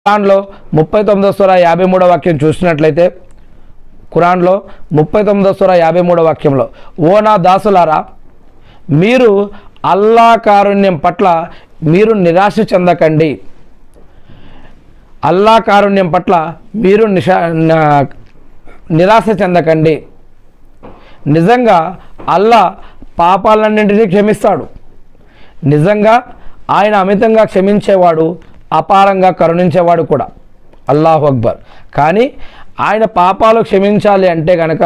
ఖురాన్లో 39వ సూరా 53వ వాక్యం చూసినట్లయితే ఖురాన్లో 39వ సూరా 53వ వాక్యంలో, ఓ నా దాసులారా, మీరు అల్లా కారుణ్యం పట్ల మీరు నిరాశ చెందకండి. అల్లా కారుణ్యం పట్ల మీరు నిరాశ చెందకండి. నిజంగా అల్లా పాపాలన్నింటినీ క్షమిస్తాడు. నిజంగా ఆయన అమితంగా క్షమించేవాడు, అపారంగా కరుణించేవాడు కూడా. అల్లాహు అక్బర్. కానీ ఆయన పాపాలు క్షమించాలి అంటే కనుక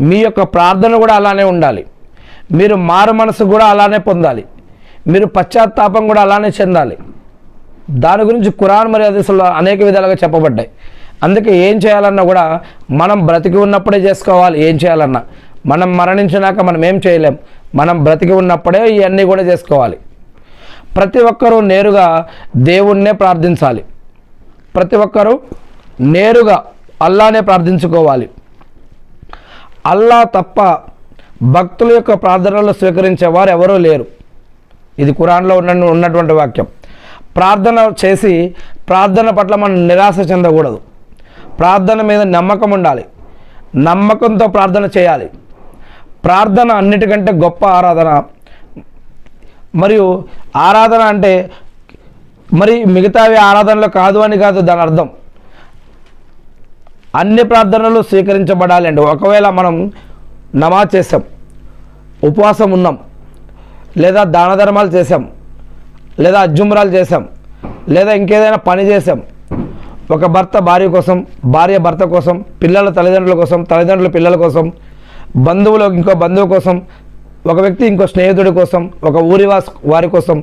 మీ యొక్క ప్రార్థన కూడా అలానే ఉండాలి. మీరు మారు మనసు కూడా అలానే పొందాలి. మీరు పశ్చాత్తాపం కూడా అలానే చెందాలి. దాని గురించి ఖురాన్ మరియు హదీసుల్లో అనేక విధాలుగా చెప్పబడ్డాయి. అందుకే ఏం చేయాలన్నా కూడా మనం బ్రతికి ఉన్నప్పుడే చేసుకోవాలి. ఏం చేయాలన్నా మనం మరణించినాక మనం ఏం చేయలేం. మనం బ్రతికి ఉన్నప్పుడే ఇవన్నీ కూడా చేసుకోవాలి. ప్రతి ఒక్కరూ నేరుగా దేవుణ్ణే ప్రార్థించాలి. ప్రతి ఒక్కరూ నేరుగా అల్లానే ప్రార్థించుకోవాలి. అల్లా తప్ప భక్తుల యొక్క ప్రార్థనలు స్వీకరించేవారు ఎవరూ లేరు. ఇది ఖురాన్లో ఉన్నటువంటి వాక్యం. ప్రార్థన చేసి ప్రార్థన పట్ల మనం నిరాశ చెందకూడదు. ప్రార్థన మీద నమ్మకం ఉండాలి. నమ్మకంతో ప్రార్థన చేయాలి. ప్రార్థన అన్నిటికంటే గొప్ప ఆరాధన. మరియు ఆరాధన అంటే మరి మిగతావి ఆరాధనలు కాదు అని కాదు దాని అర్థం. అన్ని ప్రార్థనలు స్వీకరించబడాలి అండి. ఒకవేళ మనం నమాజ్ చేసాం, ఉపవాసం ఉన్నాం, లేదా దాన ధర్మాలు చేసాం, లేదా అజ్జుమ్రాలు చేసాం, లేదా ఇంకేదైనా పని చేసాం, ఒక భర్త భార్య కోసం, భార్య భర్త కోసం, పిల్లల తల్లిదండ్రుల కోసం, తల్లిదండ్రుల పిల్లల కోసం, బంధువులు ఇంకో బంధువు కోసం, ఒక వ్యక్తి ఇంకో స్నేహితుడి కోసం, ఒక ఊరి వారి కోసం,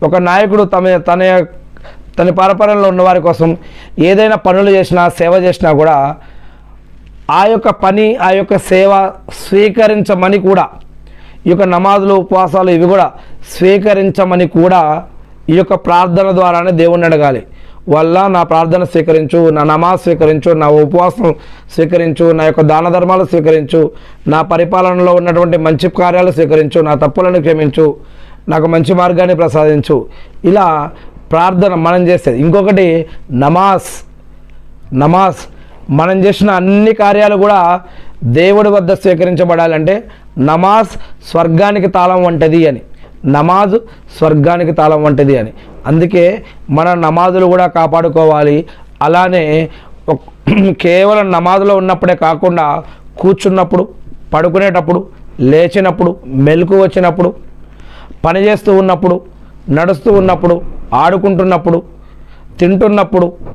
ఒక నాయకుడు తన పరపరంలో ఉన్న వారి కోసం ఏదైనా పనులు చేసినా సేవ చేసినా కూడా ఆ యొక్క పని ఆ యొక్క సేవ స్వీకరించమని కూడా, ఈ యొక్క నమాజులు ఉపవాసాలు ఇవి కూడా స్వీకరించమని కూడా ఈ యొక్క ప్రార్థన ద్వారానే దేవుణ్ణి అడగాలి. వల్ల నా ప్రార్థన స్వీకరించు, నా నమాజ్ స్వీకరించు, నా ఉపవాసం స్వీకరించు, నా యొక్క దాన ధర్మాలు స్వీకరించు, నా పరిపాలనలో ఉన్నటువంటి మంచి కార్యాలు స్వీకరించు, నా తప్పులను క్షమించు, నాకు మంచి మార్గాన్ని ప్రసాదించు. ఇలా ప్రార్థన మనం చేసేది. ఇంకొకటి నమాజ్ మనం చేసిన అన్ని కార్యాలు కూడా దేవుడి వద్ద స్వీకరించబడాలంటే నమాజ్ స్వర్గానికి తాళం వంటిది అని. నమాజ్ స్వర్గానికి తాళం వంటిది అని. అందుకే మన నమాజులు కూడా కాపాడుకోవాలి. అలానే కేవలం నమాజులో ఉన్నప్పుడే కాకుండా కూర్చున్నప్పుడు, పడుకునేటప్పుడు, లేచినప్పుడు, మెలకు వచ్చినప్పుడు, పని చేస్తూ ఉన్నప్పుడు, నడుస్తూ ఉన్నప్పుడు, ఆడుకుంటున్నప్పుడు, తింటున్నప్పుడు